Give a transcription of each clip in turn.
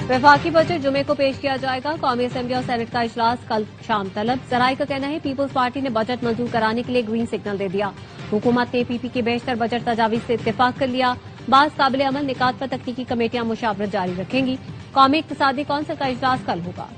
वफाकी बजट जुमे को पेश किया जाएगा। कौमी असेंबली और सेनेट का इजलास कल शाम तलब। जराये का कहना है पीपुल्स पार्टी ने बजट मंजूर कराने के लिए ग्रीन सिग्नल दे दिया। हुकूमत ने पीपी की बेशतर बजट तजावीज से इत्तेफाक कर लिया। बास काबिल अमल निकात पर तकनीकी कमेटियां मुशावरत जारी रखेंगी। कौमी इक्तिसादी कौंसिल का इजलास कल होगा।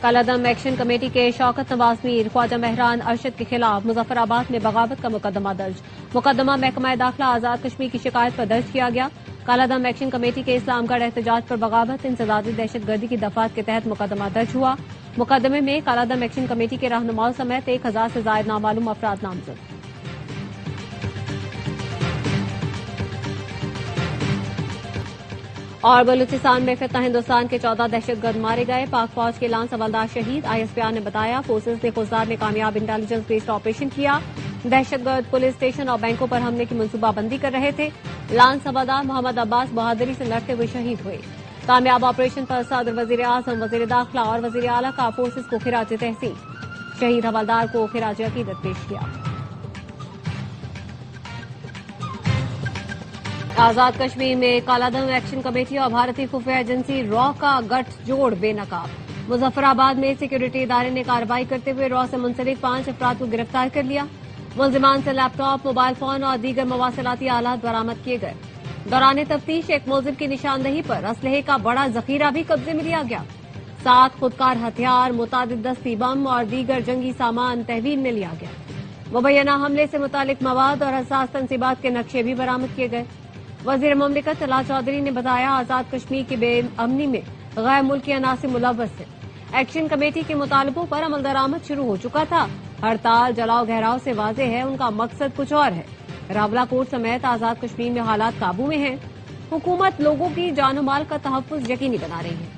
कलअदम एक्शन कमेटी के शौकत नवाज मीर, ख्वाजा महरान अरशद के खिलाफ मुजफ्फराबाद में बगावत का मुकदमा दर्ज। मुकदमा महकमा दाखिला आजाद कश्मीर की शिकायत पर दर्ज किया गया। कलअदम एक्शन कमेटी के इस्लामगढ़ एहतजाज पर बगावत इंसदादी दहशतगर्दी की दफात के तहत मुकदमा दर्ज हुआ। मुकदमे में कलअदम एक्शन कमेटी के रहनुमाओं समेत 1000 से जायद नामालूम अफराद नामजद। और बलूचिस्तान में फितना हिंदुस्तान के 14 दहशतगर्द मारे गए। पाक फौज के लांस हवलदार शहीद। आईएसपीआर ने बताया फोर्सेज ने खुजदार में कामयाब इंटेलिजेंस बेस्ड ऑपरेशन किया। दहशतगर्द पुलिस स्टेशन और बैंकों पर हमले की मंसूबाबंदी कर रहे थे। लांस हवलदार मोहम्मद अब्बास बहादुरी से लड़ते हुए शहीद हुए। कामयाब ऑपरेशन पर सदर, वजीर आजम, वजीर दाखिला और वजीर आला का फोर्सेज को खिराज तहसीन। शहीद हवलदार को खिराज अकीदत पेश किया। आजाद कश्मीर में कलअदम एक्शन कमेटी और भारतीय खुफिया एजेंसी रॉ का गठजोड़ बेनकाब। मुजफ्फराबाद में सिक्योरिटी इदारे ने कार्रवाई करते हुए रॉ से मुंसलिक 5 अफराद को गिरफ्तार कर लिया। मुलजिमान से लैपटॉप, मोबाइल फोन और दीगर मवासिलाती आलात बरामद किए गए। दौरान तफ्तीश एक मुलजिम की निशानदही पर असलहे का बड़ा जखीरा भी कब्जे में लिया गया। 7 खुदकार हथियार, मुतादिद दस्ती बम और दीगर जंगी सामान तहवील में लिया गया। मुबैना हमले से मुतालिक मवाद और हसास तंसीबात के नक्शे भी बरामद किए गए। वजीर मुमलिकत तला चौधरी ने बताया आजाद कश्मीर की बेअमनी में गैर मुल्की अनासिर मुलव्वस है। एक्शन कमेटी के मुतालबों पर अमल दरामद शुरू हो चुका था। हड़ताल जलाओ घेराव से वाज़ेह है उनका मकसद कुछ और है। रावलाकोट समेत आजाद कश्मीर में हालात काबू में हैं। हुकूमत लोगों की जान माल का तहफ्फुज़ यकीनी बना रही है।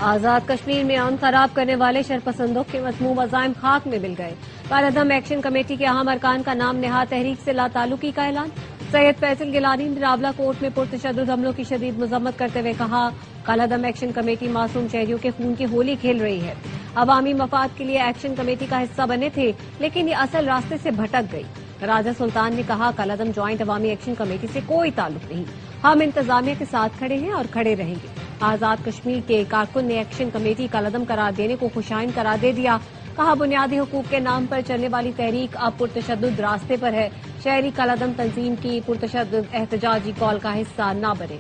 आजाद कश्मीर में अमन खराब करने वाले शरपसंदों के मज़मूम अज़ाइम खाक में मिल गए। कलअदम एक्शन कमेटी के अहम अरकान का नाम नेहा तहरीक से लाताल्लुकी का ऐलान। सैयद फैसल गिलानी ने रावलाकोट में पुरतशद्दुद हमलों की शदीद मजम्मत करते हुए कहा कलअदम एक्शन कमेटी मासूम शहरियों के खून की होली खेल रही है। अवामी मफाद के लिए एक्शन कमेटी का हिस्सा बने थे लेकिन ये असल रास्ते से भटक गई। राजा सुल्तान ने कहा कलअदम ज्वाइंट अवामी एक्शन कमेटी से कोई ताल्लुक नहीं। हम इंतजामिया के साथ खड़े हैं और खड़े रहेंगे। आजाद कश्मीर के कारकुन ने एक्शन कमेटी कलअदम करार देने को खुशाइन करार दे दिया। कहा बुनियादी हुकूक के नाम पर चलने वाली तहरीक अब पुरतशद्दुद रास्ते पर है। शहरी कलअदम तंजीम की पुरतशद्दुद एहतजाजी कॉल का हिस्सा न बने।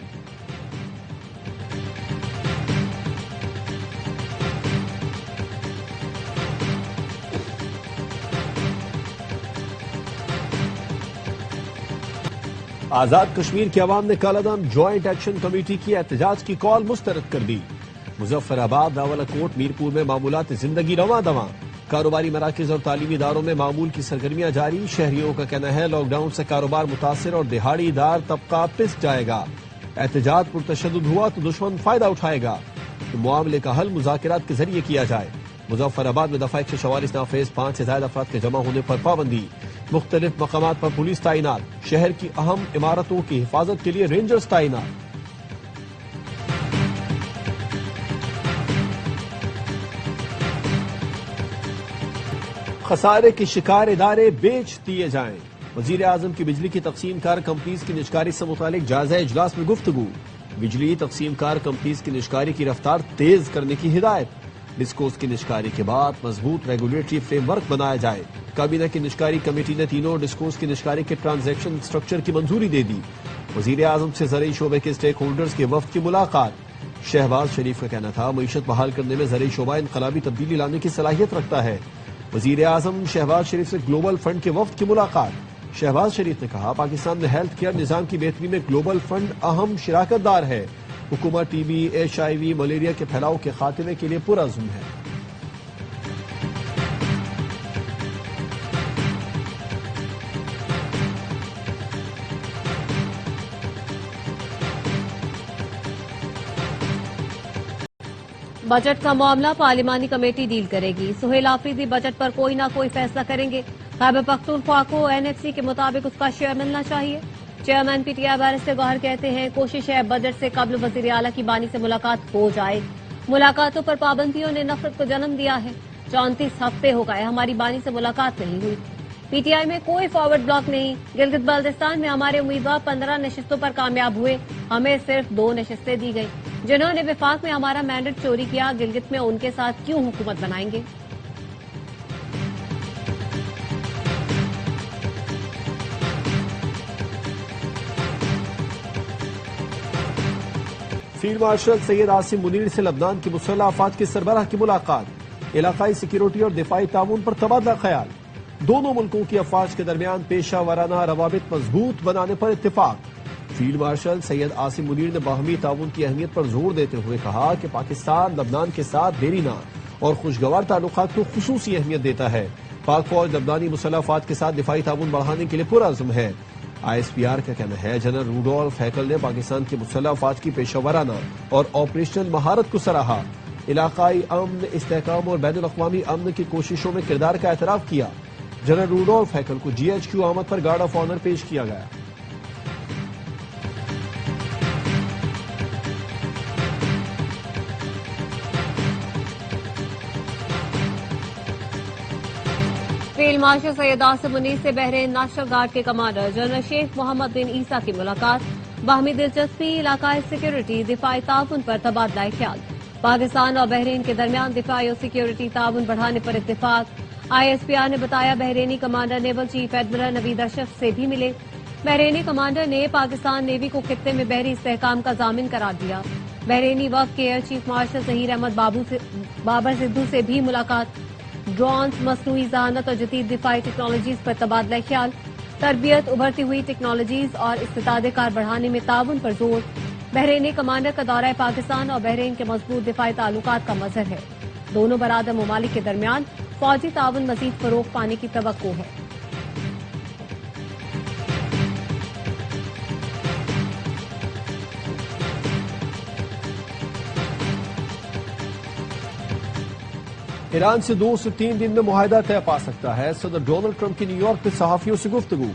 आजाद कश्मीर के अवाम ने कलअदम ज्वाइंट एक्शन कमेटी की एहतजाज की कॉल मुस्तरद कर दी। मुजफ्फराबाद, रावलाकोट, मीरपुर में मामूलात जिंदगी रवां दवां। कारोबारी मराकज और तालीमी इदारों में मामूल की सरगर्मियां जारी। शहरियों का कहना है लॉकडाउन से कारोबार मुतासिर और दिहाड़ीदार तबका पिस जाएगा। एहतजाज पुरतशद्दुद हुआ तो दुश्मन फायदा उठाएगा। तो मामले का हल मुज़ाकरात के जरिए किया जाए। मुजफ्फराबाद में दफा 144 नाफेज 5 से ज्यादा अफराद के जमा होने पर पाबंदी। मुख्तलिफ मकामात पर पुलिस तैनात। शहर की अहम इमारतों की हिफाजत के लिए रेंजर्स तैनात। खसारे के शिकार इदारे बेच दिए जाएं। वजीर आजम की बिजली की तकसीम कार कंपनीज की निजकारी से मुतालिक जायजा इजलास में गुफ्तगू। बिजली तकसीम कार कंपनीज की निजकारी की रफ्तार तेज करने की हिदायत। डिस्कोस की निजकारी के बाद मजबूत रेगुलेटरी फ्रेमवर्क बनाया जाए। काबीना की निजकारी कमेटी ने तीनों डिस्कोस की निजकारी के ट्रांजैक्शन स्ट्रक्चर की मंजूरी दे दी। वजीर आजम से ज़रई शोबे के स्टेक होल्डर्स के वफ्द की मुलाकात। शहबाज शरीफ का कहना था मईशत बहाल करने में ज़रई शोबा इनकलाबी तब्दीली लाने की सलाहियत रखता है। वजीर आजम शहबाज शरीफ से ग्लोबल फंड के वफ्द की मुलाकात। शहबाज शरीफ ने कहा पाकिस्तान में हेल्थ केयर निजाम की बेहतरी में ग्लोबल फंड अहम शिराकतदार है। हुकूमत टीबी, HIV, मलेरिया के फैलाव के खात्मे के लिए पुरअज़्म है। बजट का मामला पार्लिमानी कमेटी डील करेगी। सुहेल आफरीदी बजट पर कोई ना कोई फैसला करेंगे। खैबर पख्तूनख्वा को NFC के मुताबिक उसका शेयर मिलना चाहिए। Chairman P T I barrister Gohar کہتے ہیں کوشش ہے بجٹ سے قبل وزیر اعلیٰ کی بانی سے ملاقات ہو جائے. ملاقاتوں پر پابندیوں نے نفرت کو جنم دیا ہے. 34 ہفتے ہو گئے ہماری بانی سے ملاقات نہیں ہوئی. پی ٹی آئی میں کوئی فارورڈ بلاک نہیں. گلگت بلتستان میں ہمارے امیدوار 15 نشستوں پر کامیاب ہوئے. ہمیں صرف 2 نشستیں دی گئی. جنہوں نے وفاق میں ہمارا مینڈیٹ چوری کیا گلگت میں ان کے ساتھ کیوں حکومت بنائیں گے؟ فیلڈ مارشل سید عاصم منیر سے لبنان کی مسلح افواج کے سربراہ کی ملاقات. علاقائی سیکیورٹی اور دفاعی تعاون پر تبادلہ خیال. دونوں ملکوں کی افواج کے درمیان پیشہ ورانہ روابط مضبوط بنانے پر اتفاق. فیلڈ مارشل سید عاصم منیر نے باہمی تعاون کی اہمیت پر زور دیتے ہوئے کہا کہ پاکستان لبنان کے ساتھ دیرینہ اور خوشگوار تعلقات کو خصوصی اہمیت دیتا ہے. پاک فوج لبنانی مسلح افواج کے ساتھ دفاعی تعاون بڑھانے کے لیے پرعزم ہے. آئی ایس پی آر کا کہنا ہے جنرل روڈولف ہیکل نے پاکستان کی مسلح افواج کی پیشہ ورانہ اور آپریشنل مہارت کو سراہا. علاقائی امن، استحکام اور بین الاقوامی امن کی کوششوں میں کردار کا اعتراف کیا. جنرل روڈولف ہیکل کو جی ایچ کیو آمد پر گارڈ آف آنر پیش کیا گیا. فیلڈ مارشل سید عاصم منیر سے بحرین نیشنل گارڈ کے کمانڈر جنرل شیخ محمد بن عیسیٰ کی ملاقات. باہمی دلچسپی، علاقائی سیکیورٹی، دفاعی تعاون پر تبادلہ خیال. پاکستان اور بحرین کے درمیان دفاعی اور سیکیورٹی تعاون بڑھانے پر اتفاق. آئی ایس پی آر نے بتایا بحرینی کمانڈر نیول چیف ایڈمرل نوید اشرف سے بھی ملے. بحرینی کمانڈر نے پاکستان نیوی کو خطے میں بحری استحکام کا ضامن قرار دیا. بحرینی وفد کے air chief marshal Zaheer Ahmed Babar Sidhu سے بھی ملاقات. ڈرونز، مصنوعی ذہانت اور جدید دفاعی ٹیکنالوجیز پر تبادلہ خیال. تربیت، ابھرتی ہوئی ٹیکنالوجیز اور استعداد کار بڑھانے میں تعاون پر زور. بحرینی کمانڈر کا دورہ پاکستان اور بحرین کے مضبوط دفاعی تعلقات کا مظہر ہے. دونوں برادر ممالک کے درمیان فوجی تعاون مزید فروغ پانے کی توقع ہے. ایران سے 2 سے 3 دن میں معاہدہ طے پا سکتا ہے. صدر ڈونلڈ ٹرمپ کی نیو یارک میں صحافیوں سے گفتگو.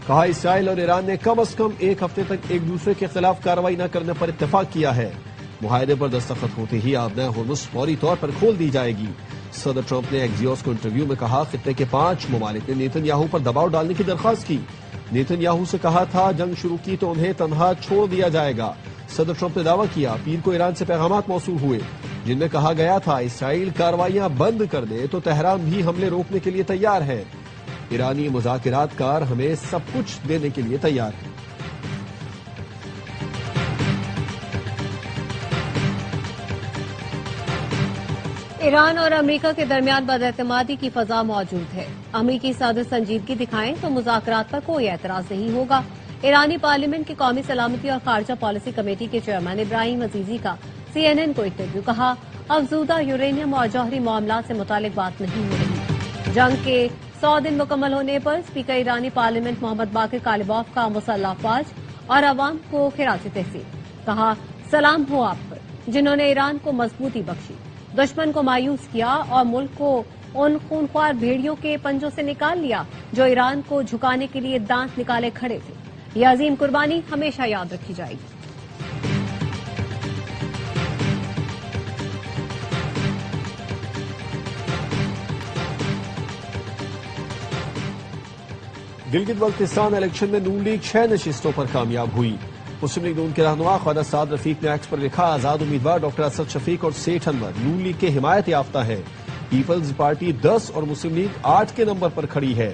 کہا اسرائیل اور ایران نے کم از کم 1 ہفتے تک ایک دوسرے کے خلاف کارروائی نہ کرنے پر اتفاق کیا ہے. معاہدے پر دستخط ہوتے ہی آبنائے ہرمز فوری طور پر کھول دی جائے گی. صدر ٹرمپ نے ایکزیوس کو انٹرویو میں کہا خطے کے 5 ممالک نے نیتن یاہو پر دباؤ ڈالنے کی درخواست کی. نیتن یاہو سے کہا تھا جنگ شروع کی تو انہیں تنہا چھوڑ دیا جائے گا. صدر ٹرمپ نے دعویٰ کیا پیر کو ایران سے پیغامات موصول ہوئے جن میں کہا گیا تھا اسرائیل کارروائیاں بند کر دے تو تہران بھی حملے روکنے کے لیے تیار ہے. ایرانی مذاکرات کار ہمیں سب کچھ دینے کے لیے تیار ہے. ایران اور امریکہ کے درمیان بداعتمادی کی فضا موجود ہے. امریکی صدر سنجیدگی دکھائیں تو مذاکرات پر کوئی اعتراض نہیں ہوگا. ایرانی پارلیمنٹ کی قومی سلامتی اور خارجہ پالیسی کمیٹی کے چیئرمین ابراہیم عزیزی کا سی این این کو انٹرویو. کہا افزودہ یورینیم اور جوہری معاملات سے متعلق بات نہیں ہو رہی. جنگ کے 100 دن مکمل ہونے پر اسپیکر ایرانی پارلیمنٹ محمد باقر کالباف کا مسلح افواج اور عوام کو خراج تحسین. کہا سلام ہو آپ پر جنہوں نے ایران کو مضبوطی بخشی، دشمن کو مایوس کیا اور ملک کو ان خونخوار بھیڑیوں کے پنجوں سے نکال لیا جو ایران کو جھکانے کے لیے دانت نکالے کھڑے تھے. یہ عظیم قربانی ہمیشہ یاد رکھی جائے گی. گلگت بلتستان الیکشن میں نون لیگ 6 نشستوں پر کامیاب ہوئی. مسلم لیگ نون کے رہنما خواجہ سعد رفیق نے ایکس پر لکھا آزاد امیدوار ڈاکٹر اسد شفیق اور سیٹھ انور نون لیگ کے حمایت یافتہ ہے. پیپلز پارٹی 10 اور مسلم لیگ 8 کے نمبر پر کھڑی ہے.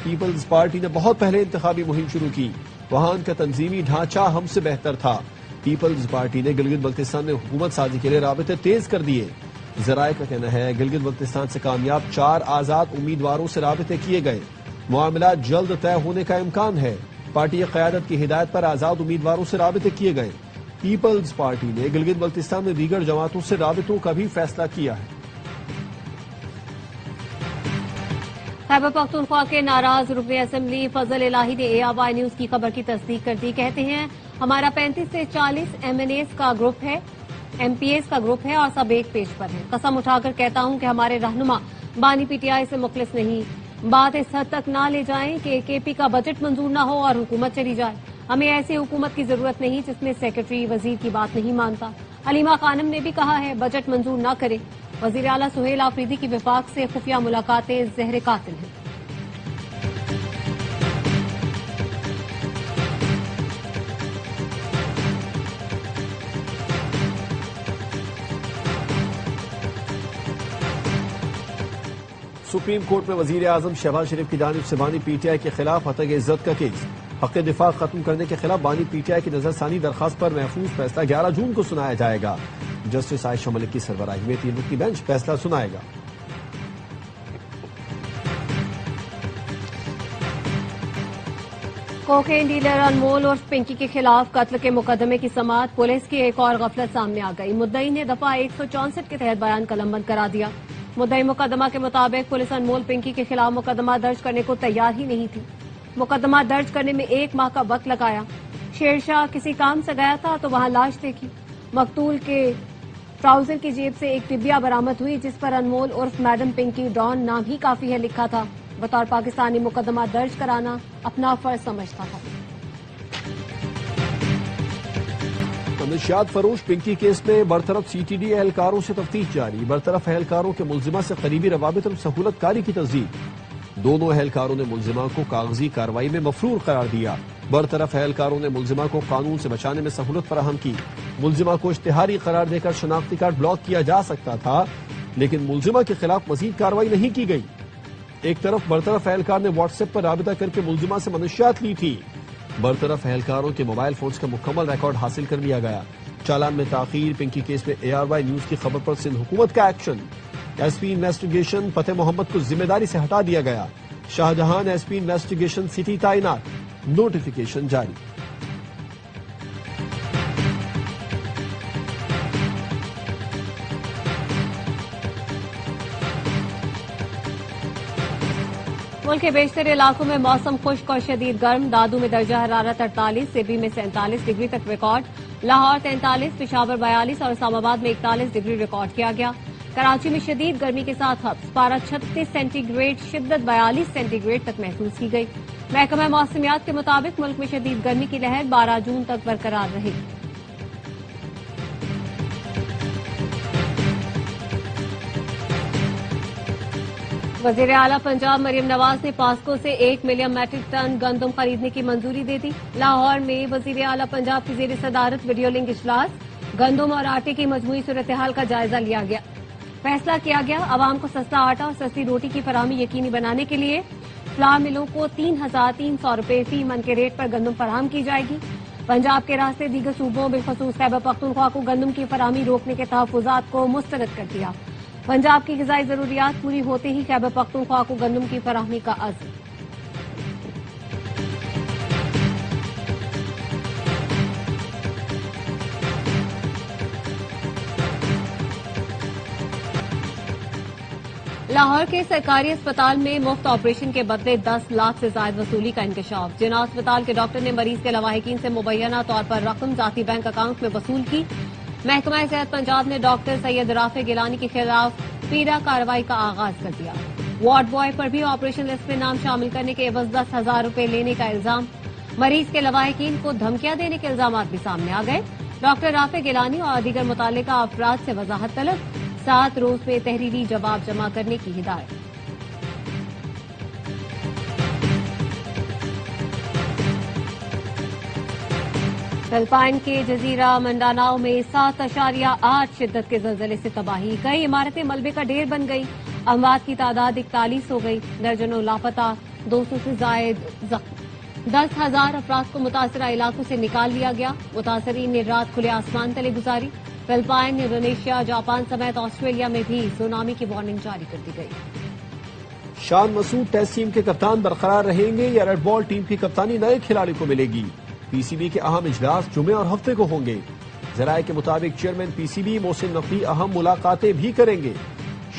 پیپلز پارٹی نے بہت پہلے انتخابی مہم شروع کی. وہاں ان کا تنظیمی ڈھانچہ ہم سے بہتر تھا. پیپلز پارٹی نے گلگت بلتستان میں حکومت سازی کے لیے رابطے تیز کر دیے. ذرائع کا کہنا ہے گلگت بلتستان سے کامیاب 4 آزاد امیدواروں سے رابطے کیے گئے. معاملات جلد طے ہونے کا امکان ہے. پارٹی قیادت کی ہدایت پر آزاد امیدواروں سے رابطے کیے گئے. پیپلز پارٹی نے گلگت بلتستان میں دیگر جماعتوں سے رابطوں کا بھی فیصلہ کیا ہے. خیبر پختونخوا کے ناراض رکن اسمبلی فضل الہی نے اے آر وائی نیوز کی خبر کی تصدیق کر دی. کہتے ہیں ہمارا 35 سے 40 ایم این ایز کا گروپ ہے، ایم پی ایز کا گروپ ہے اور سب ایک پیج پر ہیں. قسم اٹھا کر کہتا ہوں کہ ہمارے رہنما بانی پی ٹی آئی سے مخلص نہیں. بات اس حد تک نہ لے جائیں کہ کے پی کا بجٹ منظور نہ ہو اور حکومت چلی جائے. हमें ऐसी हुकूमत की जरूरत नहीं जिसमें सेक्रेटरी वजीर की बात नहीं मानता। हलीमा खानम ने भी कहा है बजट मंजूर न करे। वजीर आला सुहेल आफरीदी की विफाक से खुफिया मुलाकातें जहर कातिल हैं। सुप्रीम कोर्ट में वजीर आजम शहबाज शरीफ की जानिब से बानी पीटीआई के खिलाफ हतक इज्जत का केस। हक दिफा खत्म करने के खिलाफ बानी पीटीआई की नजरसानी दरखास्त पर महफूज फैसला 11 जून को सुनाया जाएगा। जस्टिस आयशा मलिक की सरबराही में 3 रुकनी बेंच फैसला सुनाएगा। कोकेन डीलर अनमोल और पिंकी के खिलाफ कत्ल के मुकदमे की समाअत। पुलिस की एक और गफलत सामने आ गई। मुद्दई ने दफा 164 के तहत बयान कलमबंद करा दिया। मुद्दई मुकदमा के मुताबिक पुलिस अनमोल पिंकी के खिलाफ मुकदमा दर्ज करने को तैयार ही नहीं थी। मुकदमा दर्ज करने में 1 माह का वक्त लगाया। शेरशाह किसी काम से गया था तो वहां लाश देखी। मकतूल के ट्राउजर की जेब से एक टिबिया बरामद हुई जिस पर अनमोल उर्फ मैडम पिंकी डॉन नाम ही काफी है लिखा था। बतौर पाकिस्तानी मुकदमा दर्ज कराना अपना फर्ज समझता था। नशियात फरोश पिंकी केस में बरतरफ सीटीडी एहलकारों से तफ्तीश जारी। बरतरफ एहलकारों के मुलजिमा से करीबी रवाबित और सहूलत कारी की तस्दीक। दोनों एहलकारों ने मुलजिमा को कागजी कार्रवाई में मफरूर करार दिया। बरतरफ एहलकारों ने मुलजिमा को कानून से बचाने में सहूलत फराहम की। मुलजिमा को इश्तिहारी करार देकर शनाख्ती कार्ड ब्लॉक किया जा सकता था, लेकिन मुलजिमा के खिलाफ मजीद कार्रवाई नहीं की गई। एक तरफ बरतरफ एहलकार ने व्हाट्सएप पर राबिता करके मुलजिमा से मनशियात ली थी। बरतरफ एहलकारों के मोबाइल फोन्स का मुकम्मल रिकॉर्ड हासिल कर लिया गया। चालान में ताखीर। पिंकी केस में ARY न्यूज की खबर पर सिंध हुकूमत का एक्शन। SP इन्वेस्टिगेशन फतेह मोहम्मद को जिम्मेदारी से हटा दिया गया। शाहजहां SP इन्वेस्टिगेशन सिटी तैनात। नोटिफिकेशन जारी। मुल्क के बेशतर इलाकों में मौसम खुश्क और शदीद गर्म। दादू में दर्जा हरारत 48, सिबी में 47 डिग्री तक रिकॉर्ड। लाहौर 43, पेशावर 42 और इस्लामाबाद में 41 डिग्री रिकॉर्ड किया गया। कराची में शदीद गर्मी के साथ हब्स पारा 36 सेंटीग्रेड, शिद्दत 42 सेंटीग्रेड तक महसूस की गई। महकमा मौसमियात के मुताबिक मुल्क में शदीद गर्मी की लहर 12 जून तक बरकरार रहेगी। वजीर आला पंजाब मरियम नवाज ने पास्को से 1 मिलियन मैट्रिक टन गंदम खरीदने की मंजूरी दे दी। लाहौर में वजीर आला पंजाब की जेर सदारत वीडियो लिंक इजलास गंदम और आटे की मजमूई सूरत हाल का जायजा लिया गया। फैसला किया गया अवाम को सस्ता आटा और सस्ती रोटी की फराहमी यकीनी बनाने के लिए फ्लावर मिलों को 3,300 रुपये फी मन के रेट पर गंदम फराहम की जाएगी। पंजाब के रास्ते दीगर सूबों बिलखसूस खैबर पख्तूनख्वा को गंदम की फराहमी रोकने के तहफुजात को मुस्तरद कर दिया। पंजाब की ग़िज़ाई ज़रूरियात पूरी होते ही खैबर पख्तूनख्वा को गंदम की फराहमी का अज़्म। लाहौर के सरकारी अस्पताल में मुफ्त ऑपरेशन के बदले 10 लाख से ज्यादा वसूली का इंकशाफ। जिना अस्पताल के डॉक्टर ने मरीज के लवाहिकीन से मुबैना तौर पर रकम जाती बैंक अकाउंट में वसूल की। महकमा सेहत पंजाब ने डॉक्टर सैयद राफे गिलानी के खिलाफ पीरा कार्रवाई का आगाज कर दिया। वार्ड बॉय पर भी ऑपरेशन लिस्ट में नाम शामिल करने के एवज 10,000 रुपए लेने का इल्जाम। मरीज के लवाहिकीन को धमकियां देने के इल्जाम भी सामने आ गए। डॉक्टर राफे गिलानी और दीगर मुतालिका अफराद से वजाहत तलब। 7 रोज में तहरीरी जवाब जमा करने की हिदायत। फिलिपाइन के जजीरा मंडानाओ में 7.8 शिद्दत के जलजले से तबाही। कई इमारतें मलबे का ढेर बन गई। अमवात की तादाद 41 हो गई। दर्जनों लापता, 200 से जायद जख्मी। 10,000 अफराद को मुतासरा इलाकों से निकाल लिया गया। मुतासरीन ने रात खुले आसमान तले गुजारी। फिलिपाइन, इंडोनेशिया, जापान समेत ऑस्ट्रेलिया में भी सुनामी की वार्निंग जारी कर दी गई। शान मसूद टेस्ट टीम के कप्तान बरकरार रहेंगे या रेड बॉल टीम की कप्तानी नए खिलाड़ी को मिलेगी। PCB के अहम इजलास जुमे और हफ्ते को होंगे। जराये के मुताबिक चेयरमैन PCB मोहसिन नकवी अहम मुलाकातें भी करेंगे।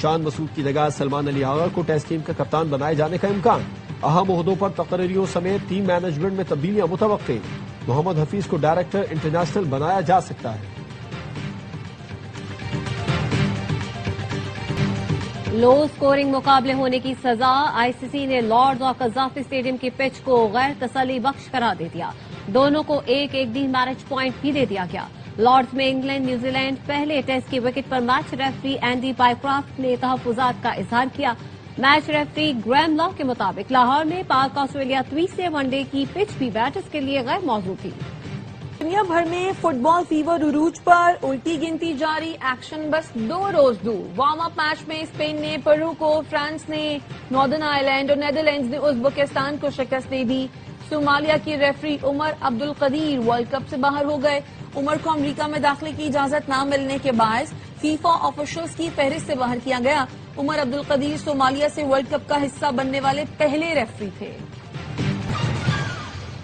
शान मसूद की जगह सलमान अली आगा को टेस्ट टीम का कप्तान बनाए जाने का इम्कान। अहम ओहदों पर तकरीरियों समेत टीम मैनेजमेंट में तब्दीलियां मुतवक्के। मोहम्मद हफीज को डायरेक्टर इंटरनेशनल बनाया जा सकता है। लो स्कोरिंग मुकाबले होने की सजा। ICC ने लॉर्ड्स और कज़ाफी स्टेडियम की पिच को गैर तसल्ली बख्श करार दे दिया। दोनों को एक एक दिन मैच पॉइंट भी दे दिया गया। लॉर्ड्स में इंग्लैंड न्यूजीलैंड पहले टेस्ट की विकेट पर मैच रेफरी एंडी पाइक्राफ्ट ने तहफुजात का इजहार किया। मैच रेफरी ग्रैम लॉ के मुताबिक लाहौर में पाक ऑस्ट्रेलिया तीसरे वनडे की पिच भी बैटर्स के लिए गैर मौजूद थी। दुनिया भर में फुटबॉल फीवर उरूज पर, उल्टी गिनती जारी, एक्शन बस 2 रोज दूर। वार्म अप मैच में स्पेन ने पेरू को, फ्रांस ने नॉर्दर्न आयरलैंड और नेदरलैंड्स ने उज़्बेकिस्तान को शिकस्त दे दी। सोमालिया की referee Umar Abdul Kadir world cup से बाहर हो गए। उमर को अमरीका में दाखिले की इजाजत न मिलने के बायस फीफा ऑफिशियल्स की फहरिस्त से बाहर किया गया। उमर अब्दुल कदीर सोमालिया से वर्ल्ड कप का हिस्सा बनने वाले पहले रेफरी थे।